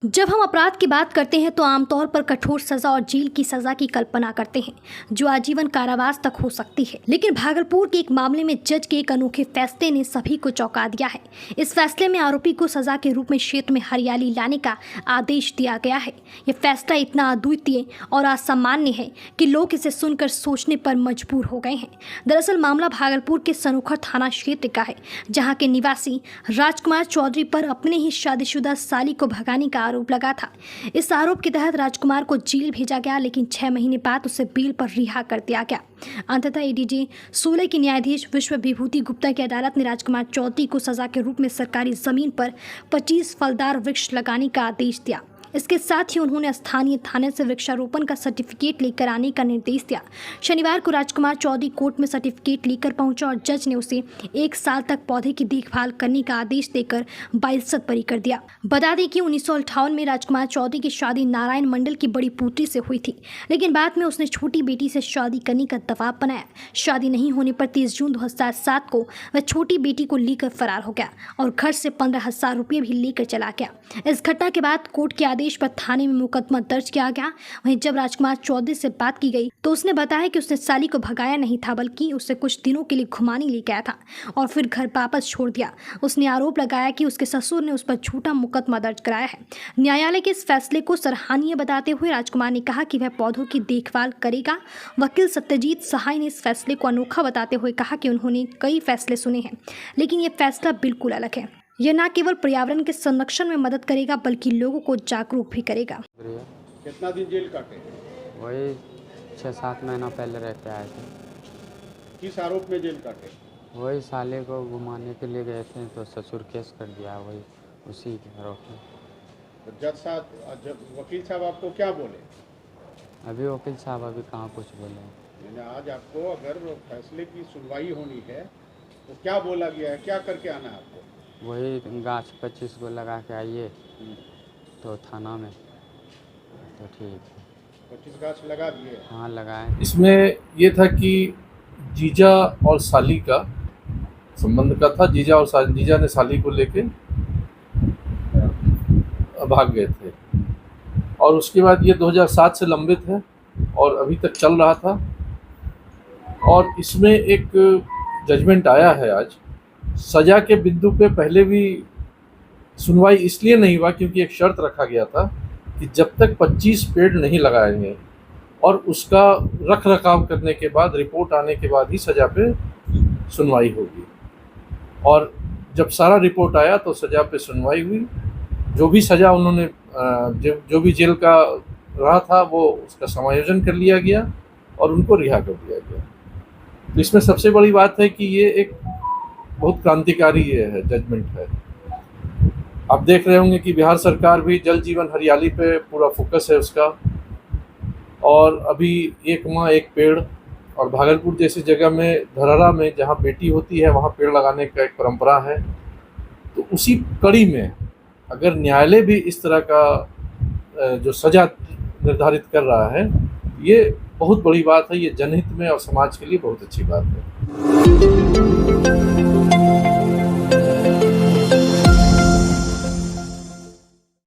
जब हम अपराध की बात करते हैं तो आमतौर पर कठोर सजा और जेल की सजा की कल्पना करते हैं जो आजीवन कारावास तक हो सकती है। लेकिन भागलपुर के एक मामले में जज के एक अनोखे फैसले ने सभी को चौंका दिया है। इस फैसले में आरोपी को सजा के रूप में क्षेत्र में हरियाली लाने का आदेश दिया गया है। यह फैसला इतना अद्वितीय और असामान्य है कि लोग इसे सुनकर सोचने पर मजबूर हो गए हैं। दरअसल मामला भागलपुर के सनोखर थाना क्षेत्र का है, जहाँ के निवासी राजकुमार चौधरी पर अपने ही शादीशुदा साली को भगाने का आरोप लगा था। इस आरोप के तहत राजकुमार को जेल भेजा गया, लेकिन 6 महीने बाद उसे बेल पर रिहा कर दिया गया। अंततः एडीजे 16 की न्यायाधीश विश्व विभूति गुप्ता की अदालत ने राजकुमार चौधरी को सजा के रूप में सरकारी जमीन पर 25 फलदार वृक्ष लगाने का आदेश दिया। इसके साथ ही उन्होंने स्थानीय थाने से वृक्षारोपण का सर्टिफिकेट लेकर आने का निर्देश दिया। शनिवार को राजकुमार चौधरी कोर्ट में सर्टिफिकेट लेकर पहुंचा और जज ने उसे 1 साल तक पौधे की देखभाल करने का आदेश देकर बाइज्जत बरी कर दिया। बता दें कि 1958 में राजकुमार चौधरी की शादी नारायण मंडल की बड़ी पुत्री से हुई थी, लेकिन बाद में उसने छोटी बेटी से शादी करने का दबाव बनाया। शादी नहीं होने पर 30 जून 2007 को वह छोटी बेटी को लेकर फरार हो गया और घर से 15,000 रुपये भी लेकर चला गया। इस घटना के बाद कोर्ट के आदेश पर थाने में मुकदमा दर्ज किया गया। वहीं जब राजकुमार चौधरी से बात की गई तो उसने बताया कि उसने साली को भगाया नहीं था, बल्कि उसे कुछ दिनों के लिए घुमाने ले गया था और फिर घर वापस छोड़ दिया। उसने आरोप लगाया कि उसके ससुर ने उस पर झूठा मुकदमा दर्ज कराया है। न्यायालय के इस फैसले को सराहनीय बताते हुए राजकुमार ने कहा कि वह पौधों की देखभाल करेगा। वकील सत्यजीत सहाय ने इस फैसले को अनोखा बताते हुए कहा कि उन्होंने कई फैसले सुने हैं, लेकिन ये फैसला बिल्कुल अलग है। यह न केवल पर्यावरण के संरक्षण में मदद करेगा, बल्कि लोगों को जागरूक भी करेगा। कितना दिन जेल काटे? वही 6-7 महीना पहले रह के आए थे। किस आरोप में जेल काटे? वही साले को घुमाने के लिए गए थे तो ससुर केस कर दिया, वही उसी के आरोप में। तो जज वकील साहब आपको क्या बोले? अभी वकील साहब अभी कहाँ कुछ बोले। मैंने आज आपको अगर फैसले की सुनवाई होनी है तो क्या बोला गया है, क्या करके आना है आपको? वही गाछ 25 को लगा के आइए तो थाना में, तो ठीक है। 25 गाछ लगा दिए? हाँ लगाए। इसमें ये था कि जीजा और साली का संबंध का था। जीजा ने साली को लेके भाग गए थे और उसके बाद ये 2007 से लंबित है और अभी तक चल रहा था। और इसमें एक जजमेंट आया है आज। सजा के बिंदु पे पहले भी सुनवाई इसलिए नहीं हुआ क्योंकि एक शर्त रखा गया था कि जब तक 25 पेड़ नहीं लगाएंगे और उसका रख रखाव करने के बाद रिपोर्ट आने के बाद ही सज़ा पे सुनवाई होगी। और जब सारा रिपोर्ट आया तो सज़ा पे सुनवाई हुई। जो भी सज़ा उन्होंने जो भी जेल का रहा था वो उसका समायोजन कर लिया गया और उनको रिहा कर दिया गया। तो इसमें सबसे बड़ी बात है कि ये एक बहुत क्रांतिकारी ये है जजमेंट है। आप देख रहे होंगे कि बिहार सरकार भी जल जीवन हरियाली पे पूरा फोकस है उसका, और अभी 1 माह 1 पेड़, और भागलपुर जैसी जगह में धरहरा में जहाँ बेटी होती है वहाँ पेड़ लगाने का एक परंपरा है। तो उसी कड़ी में अगर न्यायालय भी इस तरह का जो सज़ा निर्धारित कर रहा है, ये बहुत बड़ी बात है। ये जनहित में और समाज के लिए बहुत अच्छी बात है।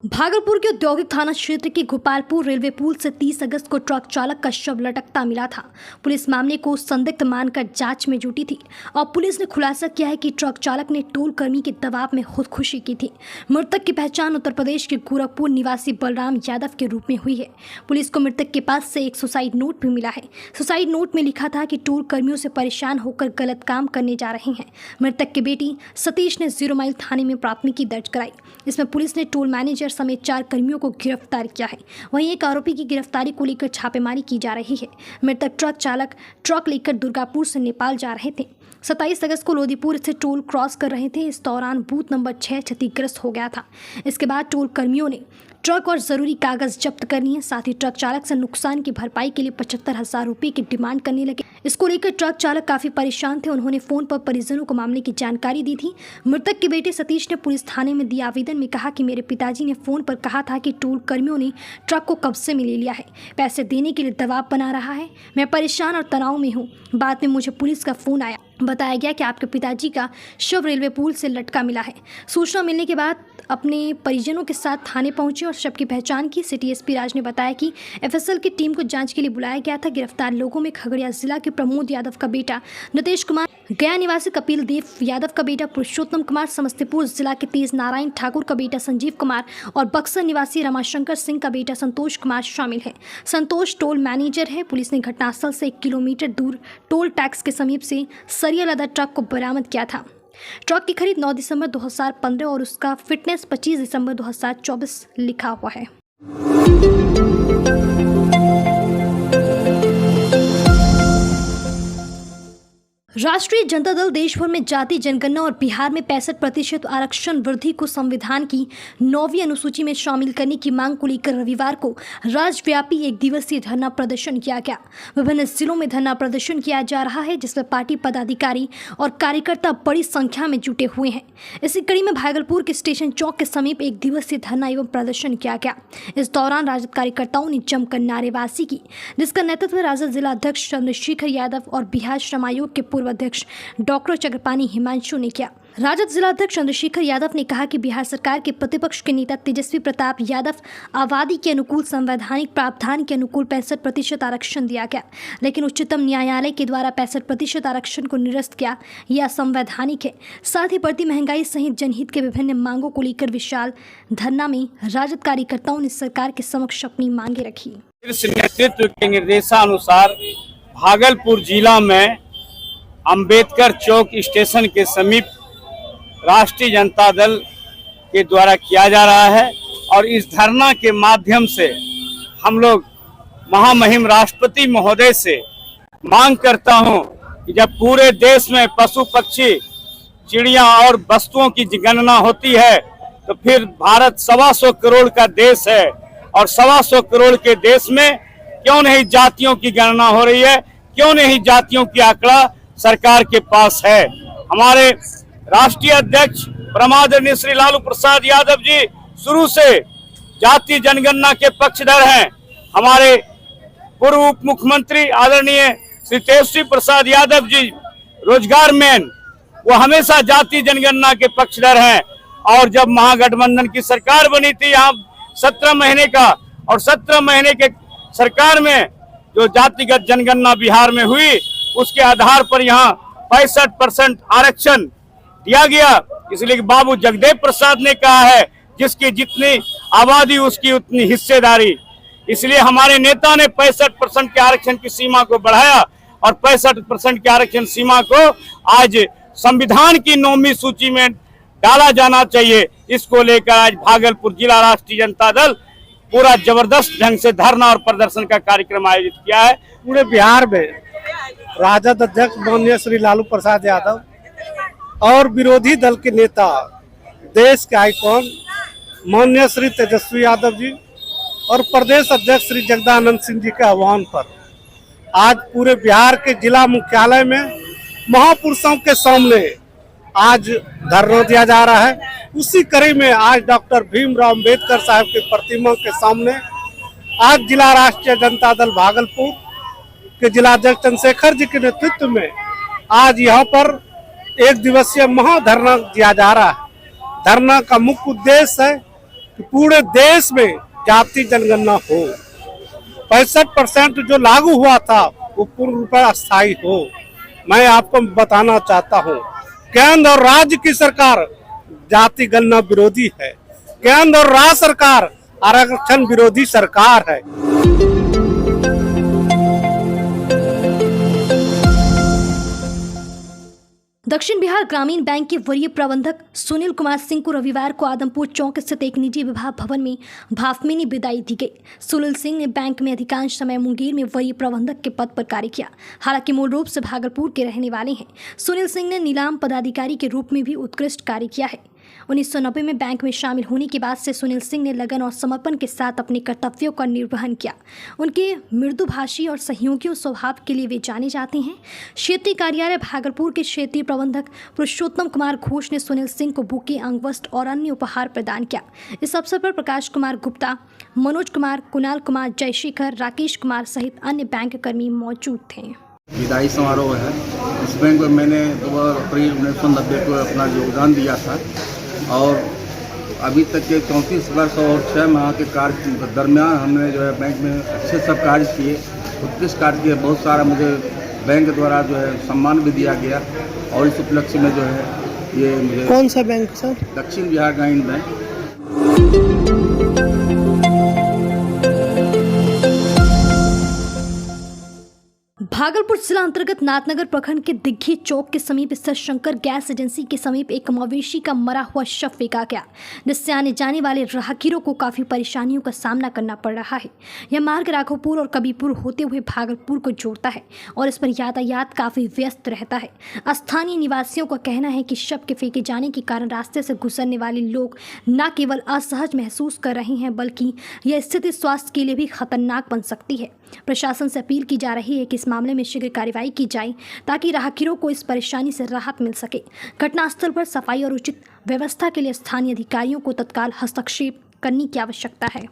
भागलपुर के औद्योगिक थाना क्षेत्र के गोपालपुर रेलवे पुल से 30 अगस्त को ट्रक चालक का शव लटकता मिला था। पुलिस मामले को संदिग्ध मानकर जांच में जुटी थी और पुलिस ने खुलासा किया है कि ट्रक चालक ने टोल कर्मी के दबाव में खुदकुशी की थी। मृतक की पहचान उत्तर प्रदेश के गोरखपुर निवासी बलराम यादव के रूप में हुई है। पुलिस को मृतक के पास से एक सुसाइड नोट भी मिला है। सुसाइड नोट में लिखा था कि टोल कर्मियों से परेशान होकर गलत काम करने जा रहे हैं। मृतक की बेटी सतीश ने 0 माइल थाने में प्राथमिकी दर्ज कराई। इसमें पुलिस ने टोल मैनेजर समेत 4 कर्मियों को गिरफ्तार किया है। वहीं एक आरोपी की गिरफ्तारी को लेकर छापेमारी की जा रही है। मृतक ट्रक चालक ट्रक लेकर दुर्गापुर से नेपाल जा रहे थे। 27 अगस्त को लोदीपुर से टोल क्रॉस कर रहे थे। इस दौरान बूथ नंबर 6 क्षतिग्रस्त हो गया था। इसके बाद टोल कर्मियों ने ट्रक और ज़रूरी कागज जब्त कर लिए। साथ ही ट्रक चालक से नुकसान की भरपाई के लिए 75,000 रुपये की डिमांड करने लगे। इसको लेकर ट्रक चालक काफ़ी परेशान थे। उन्होंने फ़ोन पर परिजनों को मामले की जानकारी दी थी। मृतक के बेटे सतीश ने पुलिस थाने में दिए आवेदन में कहा कि मेरे पिताजी ने फ़ोन पर कहा था कि टोल कर्मियों ने ट्रक को कब्जे में ले लिया है, पैसे देने के लिए दबाव बना रहा है। मैं परेशान और तनाव में हूँ। बाद में मुझे पुलिस का फ़ोन आया। बताया गया कि आपके पिताजी का शव रेलवे पुल से लटका मिला है। सूचना मिलने के बाद अपने परिजनों के साथ थाने पहुंचे और शव की पहचान की। सिटी एसपी राज ने बताया कि एफएसएल की टीम को जांच के लिए बुलाया गया था। गिरफ्तार लोगों में खगड़िया जिला के प्रमोद यादव का बेटा नितेश कुमार, गया निवासी कपिल देव यादव का बेटा पुरुषोत्तम कुमार, समस्तीपुर जिला के तेज नारायण ठाकुर का बेटा संजीव कुमार और बक्सर निवासी रमाशंकर सिंह का बेटा संतोष कुमार शामिल है। संतोष टोल मैनेजर है। पुलिस ने घटनास्थल से 1 किलोमीटर दूर टोल टैक्स के समीप से सरिया लदा ट्रक को बरामद किया था। ट्रक की खरीद 9 दिसंबर 2015 और उसका फिटनेस 25 दिसंबर 2024 लिखा हुआ है। राष्ट्रीय जनता दल देश भर में जाति जनगणना और बिहार में 65% आरक्षण वृद्धि को संविधान की 9वीं अनुसूची में शामिल करने की मांग को लेकर रविवार को राज्यव्यापी 1 दिवसीय धरना प्रदर्शन किया गया। विभिन्न जिलों में धरना प्रदर्शन किया जा रहा है, जिसमें पार्टी पदाधिकारी और कार्यकर्ता बड़ी संख्या में जुटे हुए हैं। इसी कड़ी में भागलपुर के स्टेशन चौक के समीप 1 दिवसीय धरना एवं प्रदर्शन किया गया। इस दौरान राजद कार्यकर्ताओं ने जमकर नारेबाजी की, जिसका नेतृत्व राजद जिला अध्यक्ष चंद्रशेखर यादव और बिहार श्रम आयोग के पूर्व अध्यक्ष डॉक्टर चक्रपाणी हिमांशु ने किया। राजद जिला अध्यक्ष चंद्रशेखर यादव ने कहा कि बिहार सरकार के प्रतिपक्ष के नेता तेजस्वी प्रताप यादव आबादी के अनुकूल संवैधानिक प्रावधान के अनुकूल 65% आरक्षण दिया गया, लेकिन उच्चतम न्यायालय के द्वारा 65% आरक्षण को निरस्त किया, यह असंवैधानिक है। साथ ही बढ़ती महंगाई सहित जनहित के विभिन्न मांगों को लेकर विशाल धरना में राजद कार्यकर्ताओं ने सरकार के समक्ष अपनी मांगे रखी। नेतृत्व के निर्देशानुसार भागलपुर जिला में अंबेडकर चौक स्टेशन के समीप राष्ट्रीय जनता दल के द्वारा किया जा रहा है और इस धरना के माध्यम से हम लोग महामहिम राष्ट्रपति महोदय से मांग करता हूं कि जब पूरे देश में पशु पक्षी चिड़िया और वस्तुओं की गणना होती है तो फिर भारत 125 करोड़ का देश है और 125 करोड़ के देश में क्यों नहीं जातियों की गणना हो रही है, क्यों नहीं जातियों की आंकड़ा सरकार के पास है। हमारे राष्ट्रीय अध्यक्ष परमादरणीय श्री लालू प्रसाद यादव जी शुरू से जाति जनगणना के पक्षधर हैं। हमारे पूर्व उप मुख्यमंत्री आदरणीय श्री तेजस्वी प्रसाद यादव जी रोजगार मैन, वो हमेशा जाति जनगणना के पक्षधर हैं। और जब महागठबंधन की सरकार बनी थी यहाँ 17 महीने का, और 17 महीने के सरकार में जो जातिगत जनगणना बिहार में हुई उसके आधार पर यहाँ 65% आरक्षण दिया गया। इसलिए कि बाबू जगदेव प्रसाद ने कहा है जिसकी जितनी आबादी उसकी उतनी हिस्सेदारी। इसलिए हमारे नेता ने 65% के आरक्षण की सीमा को बढ़ाया और 65% के आरक्षण सीमा को आज संविधान की 9वीं सूची में डाला जाना चाहिए। इसको लेकर आज भागलपुर जिला राष्ट्रीय जनता दल पूरा जबरदस्त ढंग से धरना और प्रदर्शन का कार्यक्रम आयोजित किया है। पूरे बिहार में राजद अध्यक्ष माननीय श्री लालू प्रसाद यादव और विरोधी दल के नेता देश के आइकॉन माननीय श्री तेजस्वी यादव जी और प्रदेश अध्यक्ष श्री जगदानंद सिंह जी के आह्वान पर आज पूरे बिहार के जिला मुख्यालय में महापुरुषों के सामने आज धरना दिया जा रहा है। उसी कड़ी में आज डॉक्टर भीमराव अंबेडकर साहब की प्रतिमा के सामने आज जिला राष्ट्रीय जनता दल भागलपुर के जिला अध्यक्ष चंद्रशेखर जी के नेतृत्व में आज यहाँ पर 1 दिवसीय महाधरना दिया जा रहा है। धरना का मुख्य उद्देश्य है कि पूरे देश में जाति जनगणना हो, 65% जो लागू हुआ था वो पूर्ण रूप से अस्थायी हो। मैं आपको बताना चाहता हूँ केंद्र और राज्य की सरकार जाति गणना विरोधी है, केंद्र और राज्य सरकार आरक्षण विरोधी सरकार है। दक्षिण बिहार ग्रामीण बैंक के वरीय प्रबंधक सुनील कुमार सिंह को रविवार को आदमपुर चौक स्थित एक निजी विभाग भवन में भावभीनी विदाई दी गई। सुनील सिंह ने बैंक में अधिकांश समय मुंगेर में वरीय प्रबंधक के पद पर कार्य किया। हालांकि मूल रूप से भागलपुर के रहने वाले हैं। सुनील सिंह ने नीलाम पदाधिकारी के रूप में भी उत्कृष्ट कार्य किया है। 1990 में बैंक में शामिल होने के बाद से सुनील सिंह ने लगन और समर्पण के साथ अपने कर्तव्यों का निर्वहन किया। उनके मृदुभाषी और सहयोगी स्वभाव के लिए वे जाने जाते हैं। क्षेत्रीय कार्यालय भागलपुर के क्षेत्रीय प्रबंधक पुरुषोत्तम कुमार घोष ने सुनील सिंह को बुके, अंगवस्त्र और अन्य उपहार प्रदान किया। इस अवसर पर प्रकाश कुमार गुप्ता, मनोज कुमार, कुणाल कुमार, जयशेखर, राकेश कुमार सहित अन्य बैंक कर्मी मौजूद थे। विदाई समारोह है। इस बैंक में मैंने 2 अप्रैल 1990 को अपना योगदान दिया था और अभी तक के 34 वर्ष और 6 माह के कार्य दरमियान हमने जो है बैंक में अच्छे सब कार्य किए, उत्कृष्ट कार्य किए। बहुत सारा मुझे बैंक द्वारा जो है सम्मान भी दिया गया और इस उपलक्ष्य में जो है ये मुझे कौन सा बैंक सर? दक्षिण बिहार ग्रामीण बैंक। भागलपुर जिला अंतर्गत नाथनगर प्रखंड के दिग्घी चौक के समीप स्थित शंकर गैस एजेंसी के समीप एक मवेशी का मरा हुआ शव फेंका गया, जिससे आने जाने वाले राहगीरों को काफी परेशानियों का सामना करना पड़ रहा है। यह मार्ग राघोपुर और कबीरपुर होते हुए भागलपुर को जोड़ता है और इस पर यातायात काफी व्यस्त रहता है। स्थानीय निवासियों का कहना है कि शव के फेंके जाने के कारण रास्ते से गुजरने वाले लोग न केवल असहज महसूस कर रहे हैं, बल्कि यह स्थिति स्वास्थ्य के लिए भी खतरनाक बन सकती है। प्रशासन से अपील की जा रही है कि इस मामले में शीघ्र कार्रवाई की जाए ताकि राहगीरों को इस परेशानी से राहत मिल सके। घटनास्थल पर सफाई और उचित व्यवस्था के लिए स्थानीय अधिकारियों को तत्काल हस्तक्षेप करने की आवश्यकता है।